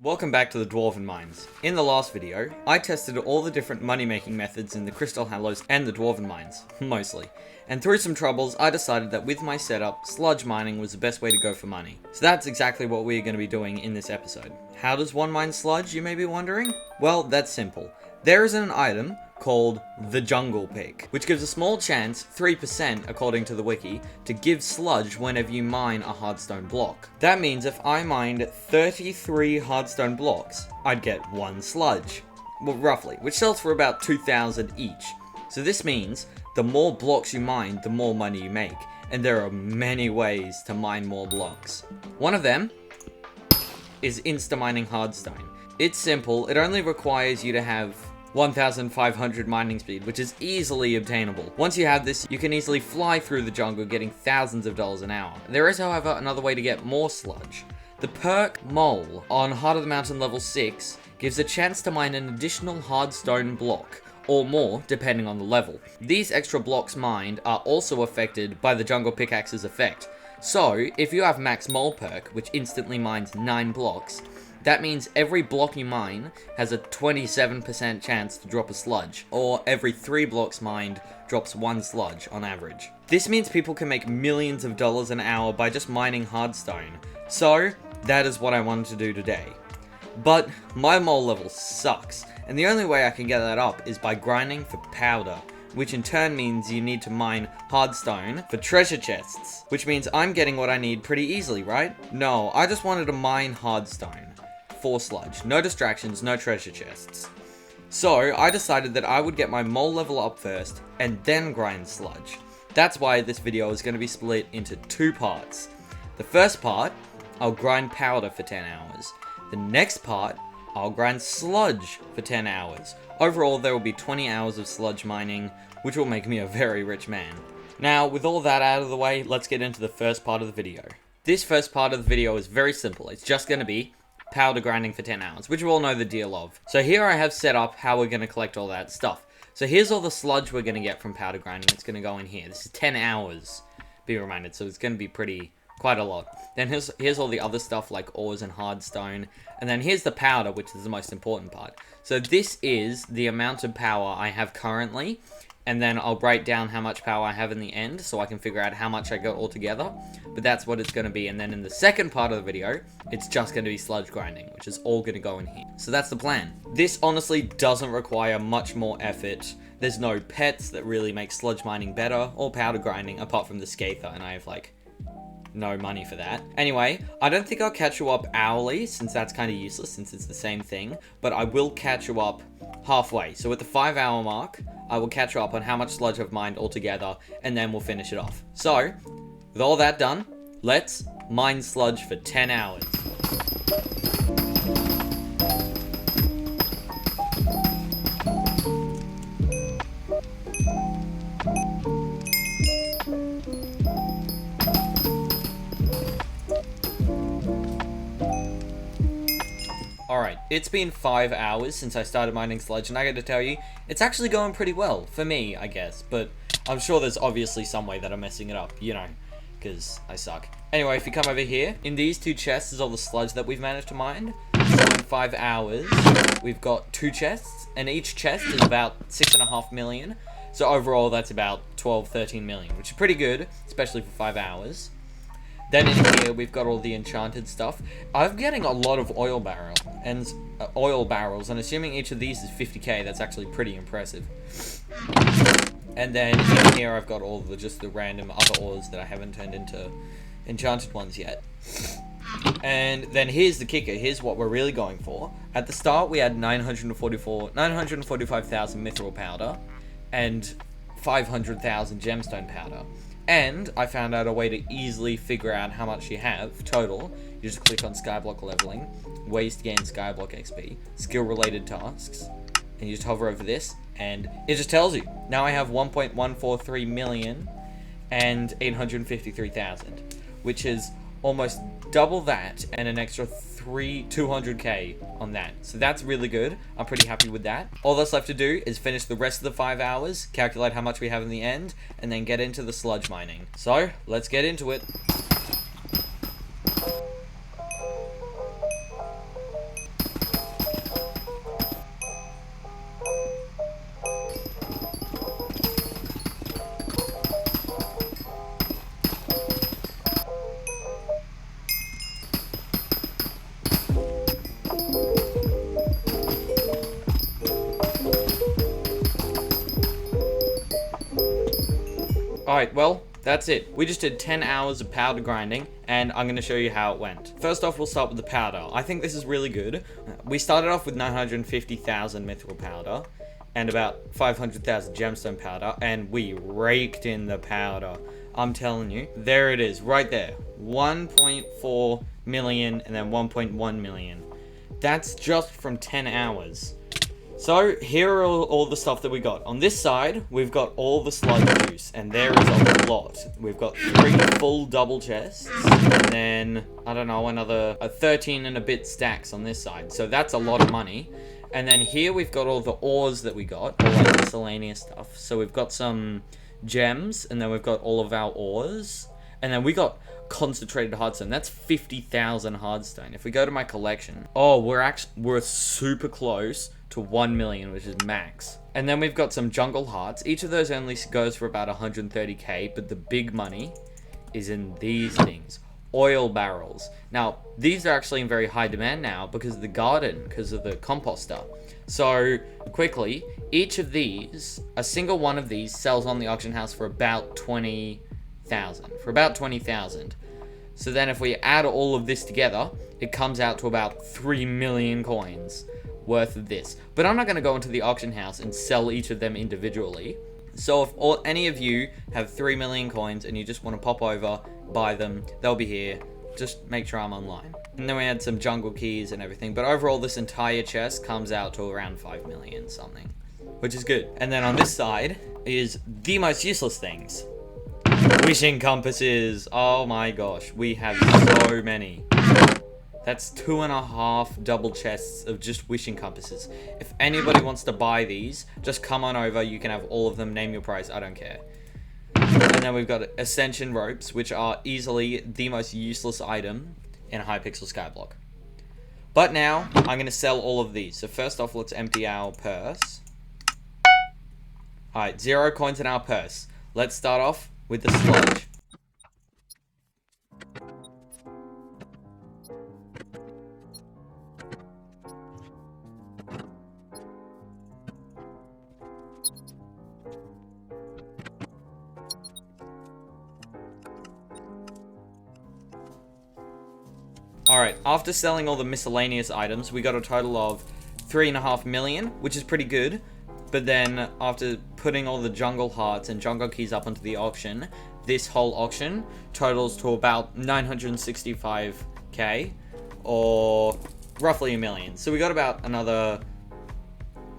Welcome back to the Dwarven Mines. In the last video, I tested all the different money-making methods in the Crystal Hallows and the Dwarven Mines, mostly. And through some troubles, I decided that with my setup, sludge mining was the best way to go for money. So that's exactly what we're going to be doing in this episode. How does one mine sludge, you may be wondering? Well, that's simple. There is an item called the Jungle Pick, which gives a small chance, 3% according to the wiki, to give sludge whenever you mine a hardstone block. That means if I mined 33 hardstone blocks, I'd get 1 sludge. Well, roughly, which sells for about 2,000 each. So this means the more blocks you mine, the more money you make. And there are many ways to mine more blocks. One of them is insta-mining hardstone. It's simple, it only requires you to have 1,500 mining speed, which is easily obtainable. Once you have this, you can easily fly through the jungle, getting thousands of dollars an hour. There is, however, another way to get more sludge. The perk Mole on Heart of the Mountain level 6 gives a chance to mine an additional hardstone block, or more, depending on the level. These extra blocks mined are also affected by the Jungle Pickaxe's effect. So, if you have Max Mole perk, which instantly mines 9 blocks, that means every block you mine has a 27% chance to drop a sludge, or every 3 blocks mined drops 1 sludge on average. This means people can make millions of dollars an hour by just mining hardstone. So, that is what I wanted to do today. But my mole level sucks, and the only way I can get that up is by grinding for powder, which in turn means you need to mine hardstone for treasure chests, which means I'm getting what I need pretty easily, right? No, I just wanted to mine hardstone for sludge. No distractions, no treasure chests. So I decided that I would get my mole level up first and then grind sludge. That's why this video is going to be split into 2 parts. The first part, I'll grind powder for 10 hours. The next part, I'll grind sludge for 10 hours. Overall, there will be 20 hours of sludge mining, which will make me a very rich man. Now, with all that out of the way, let's get into the first part of the video. This first part of the video is very simple. It's just going to be powder grinding for 10 hours, which you all know the deal of. So here I have set up how we're going to collect all that stuff. So here's all the sludge we're going to get from powder grinding. It's going to go in here. This is 10 hours, be reminded, so it's going to be quite a lot. Then here's all the other stuff like ores and hardstone. And then here's the powder, which is the most important part. So this is the amount of power I have currently. And then I'll write down how much power I have in the end, so I can figure out how much I got altogether. But that's what it's going to be. And then in the second part of the video, it's just going to be sludge grinding, which is all going to go in here. So that's the plan. This honestly doesn't require much more effort. There's no pets that really make sludge mining better, or powder grinding, apart from the Scather, and I have like no money for that. Anyway, I don't think I'll catch you up hourly, since that's kind of useless, since it's the same thing, but I will catch you up halfway. So at the 5-hour mark, I will catch you up on how much sludge I've mined altogether, and then we'll finish it off. So, with all that done, let's mine sludge for 10 hours. Alright, it's been 5 hours since I started mining sludge, and I gotta tell you, it's actually going pretty well, for me, I guess, but I'm sure there's obviously some way that I'm messing it up, you know, because I suck. Anyway, if you come over here, in these 2 chests is all the sludge that we've managed to mine. So in 5 hours, we've got 2 chests, and each chest is about 6.5 million, so overall that's about 12-13 million, which is pretty good, especially for 5 hours. Then in here, we've got all the enchanted stuff. I'm getting a lot of oil barrels, and assuming each of these is 50k, that's actually pretty impressive. And then in here, I've got all just the random other ores that I haven't turned into enchanted ones yet. And then here's the kicker. Here's what we're really going for. At the start, we had 945,000 mithril powder and 500,000 gemstone powder. And I found out a way to easily figure out how much you have total. You just click on Skyblock Leveling, ways to gain Skyblock XP, skill-related tasks, and you just hover over this, and it just tells you. Now I have 1.143 million and 853,000, which is almost double that and an extra 200k on that. So that's really good. I'm pretty happy with that. All that's left to do is finish the rest of the 5 hours, calculate how much we have in the end, and then get into the sludge mining. So let's get into it. Alright, well, that's it. We just did 10 hours of powder grinding, and I'm going to show you how it went. First off, we'll start with the powder. I think this is really good. We started off with 950,000 mithril powder, and about 500,000 gemstone powder, and we raked in the powder. I'm telling you, there it is, right there. 1.4 million, and then 1.1 million. That's just from 10 hours. So, here are all the stuff that we got. On this side, we've got all the sludge juice, and there is a lot. We've got 3 full double chests, and then, I don't know, another 13 and a bit stacks on this side. So that's a lot of money. And then here we've got all the ores that we got, all like miscellaneous stuff. So we've got some gems, and then we've got all of our ores. And then we got concentrated hardstone. That's 50,000 hardstone. If we go to my collection, oh, we're super close to 1 million, which is max. And then we've got some jungle hearts. Each of those only goes for about 130k, but the big money is in these things. Oil barrels. Now, these are actually in very high demand now because of the garden, because of the composter. So, quickly, each of these, a single one of these sells on the auction house for about 20,000. So then if we add all of this together, it comes out to about 3 million coins worth of this. But I'm not going to go into the auction house and sell each of them individually. So if any of you have 3 million coins and you just want to pop over, buy them, they'll be here. Just make sure I'm online. And then we had some jungle keys and everything. But overall, this entire chest comes out to around 5 million something, which is good. And then on this side is the most useless things. Wishing compasses. Oh my gosh, we have so many. That's 2.5 double chests of just wishing compasses. If anybody wants to buy these, just come on over. You can have all of them. Name your price. I don't care. And then we've got ascension ropes, which are easily the most useless item in a Hypixel Skyblock. But now, I'm going to sell all of these. So first off, let's empty our purse. Alright, 0 coins in our purse. Let's start off with the sludge. Alright, after selling all the miscellaneous items, we got a total of 3.5 million, which is pretty good. But then, after putting all the jungle hearts and jungle keys up onto the auction, this whole auction totals to about 965k, or roughly a million. So we got about another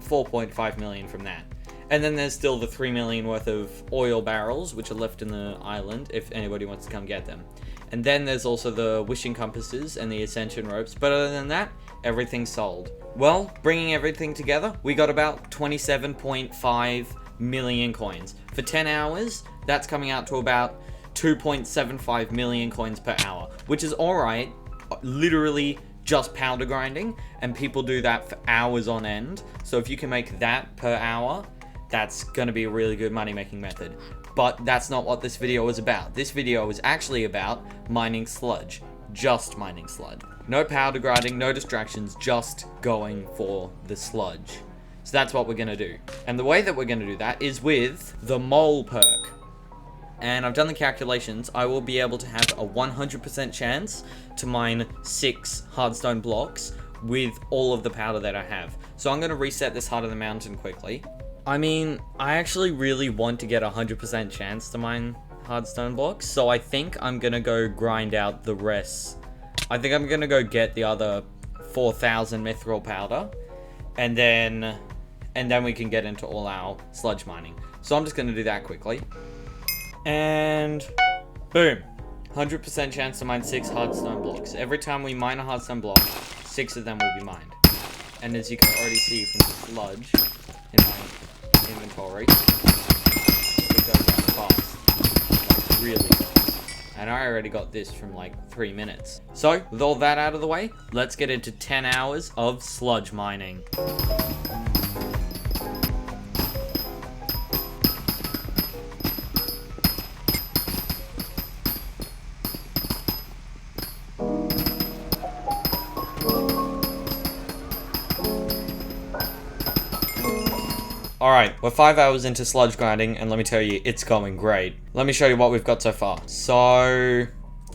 4.5 million from that. And then there's still the 3 million worth of oil barrels, which are left in the island, if anybody wants to come get them. And then there's also the wishing compasses and the ascension ropes. But other than that, everything's sold. Well, bringing everything together, we got about 27.5 million coins. For 10 hours, that's coming out to about 2.75 million coins per hour, which is alright, literally just powder grinding, and people do that for hours on end. So if you can make that per hour, that's gonna be a really good money-making method. But that's not what this video is about. This video is actually about mining sludge. Just mining sludge. No powder grinding, no distractions, just going for the sludge. So that's what we're gonna do. And the way that we're gonna do that is with the mole perk. And I've done the calculations. I will be able to have a 100% chance to mine 6 hardstone blocks with all of the powder that I have. So I'm gonna reset this Heart of the Mountain quickly. I mean, I actually really want to get a 100% chance to mine hardstone blocks, so I think I'm gonna go grind out the rest. I think I'm gonna go get the other 4,000 mithril powder, and then we can get into all our sludge mining. So I'm just gonna do that quickly. And boom, 100% chance to mine 6 hardstone blocks. Every time we mine a hardstone block, 6 of them will be mined. And as you can already see from the sludge in my inventory, it goes out fast, like really fast. And I already got this from like 3 minutes. So with all that out of the way, let's get into 10 hours of sludge mining. Alright, we're 5 hours into sludge grinding, and let me tell you, it's going great. Let me show you what we've got so far. So,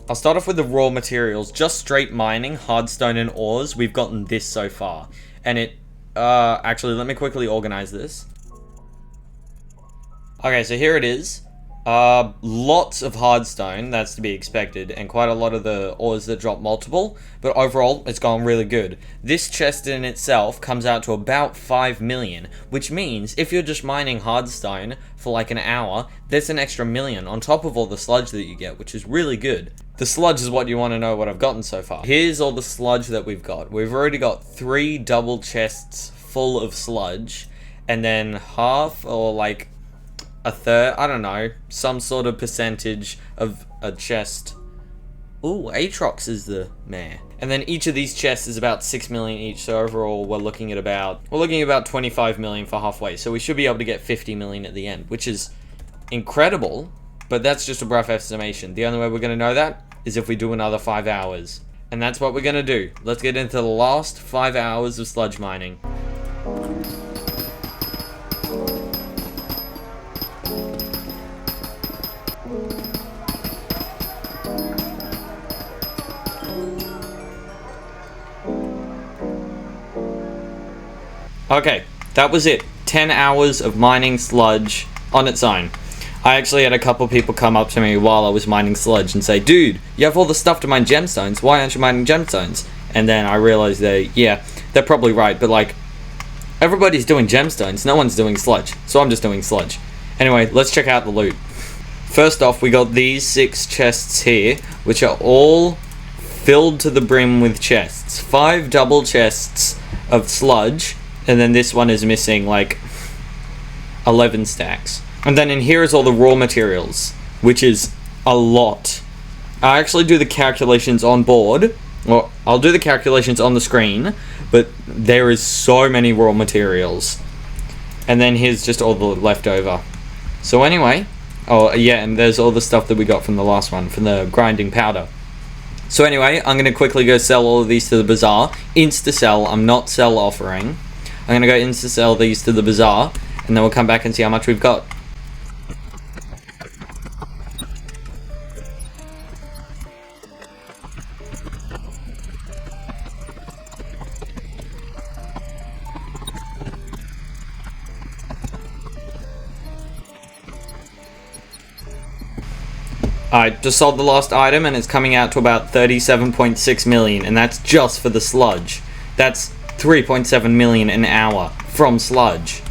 I'll start off with the raw materials. Just straight mining, hardstone and ores, we've gotten this so far. And it, actually, let me quickly organize this. Okay, so here it is. Lots of hardstone, that's to be expected, and quite a lot of the ores that drop multiple, but overall, it's gone really good. This chest in itself comes out to about 5 million, which means if you're just mining hardstone for like an hour, there's an extra million on top of all the sludge that you get, which is really good. The sludge is what you want to know what I've gotten so far. Here's all the sludge that we've got. We've already got 3 double chests full of sludge, and then half, or like a third, I don't know, some sort of percentage of a chest. Ooh, Aatrox is the mayor. And then each of these chests is about 6 million each, so overall we're looking at about 25 million for halfway, so we should be able to get 50 million at the end, which is incredible, but that's just a rough estimation. The only way we're gonna know that is if we do another 5 hours. And that's what we're gonna do. Let's get into the last 5 hours of sludge mining. Okay, that was it. 10 hours of mining sludge on its own. I actually had a couple people come up to me while I was mining sludge and say, dude, you have all the stuff to mine gemstones, why aren't you mining gemstones? And then I realized they're probably right, but like, everybody's doing gemstones, no one's doing sludge, so I'm just doing sludge. Anyway, let's check out the loot. First off, we got these 6 chests here, which are all filled to the brim with chests. 5 double chests of sludge, and then this one is missing like 11 stacks. And then in here is all the raw materials, which is a lot. I actually do the calculations on board, or I'll do the calculations on the screen, but there is so many raw materials. And then here's just all the leftover. So anyway, oh yeah, and there's all the stuff that we got from the last one, from the grinding powder. So anyway, I'm going to quickly go sell all of these to the bazaar. Insta-sell, I'm not sell offering. I'm going to go insta-sell these to the bazaar, and then we'll come back and see how much we've got. Alright, just sold the last item and it's coming out to about 37.6 million, and that's just for the sludge. That's 3.7 million an hour from sludge.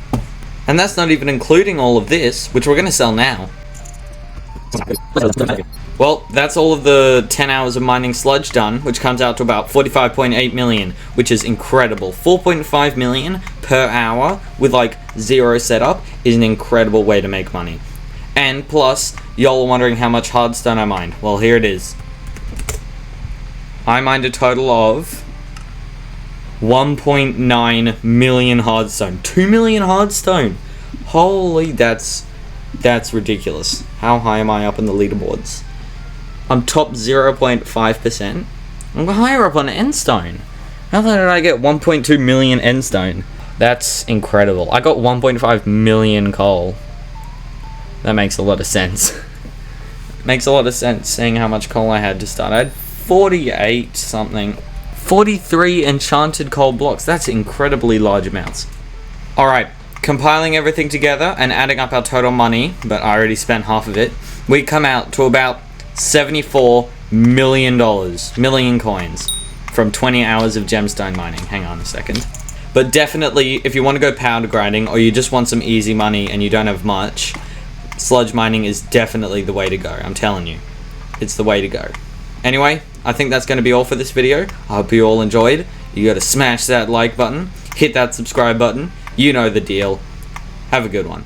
And that's not even including all of this, which we're going to sell now. Well, that's all of the 10 hours of mining sludge done, which comes out to about 45.8 million, which is incredible. 4.5 million per hour with like 0 setup is an incredible way to make money. And plus, y'all are wondering how much hardstone I mined. Well, here it is. I mined a total of 1.9 million hardstone. 2 million hardstone! Holy, that's ridiculous. How high am I up in the leaderboards? I'm top 0.5%. I'm higher up on endstone. How did I get 1.2 million endstone? That's incredible. I got 1.5 million coal. That makes a lot of sense. Makes a lot of sense seeing how much coal I had to start. I had 48 something. 43 enchanted coal blocks. That's incredibly large amounts. Alright, compiling everything together and adding up our total money, but I already spent half of it, we come out to about $74 million. Million coins. From 20 hours of gemstone mining. Hang on a second. But definitely, if you want to go powder grinding, or you just want some easy money and you don't have much, sludge mining is definitely the way to go. I'm telling you. It's the way to go. Anyway, I think that's going to be all for this video. I hope you all enjoyed. You got to smash that like button. Hit that subscribe button. You know the deal. Have a good one.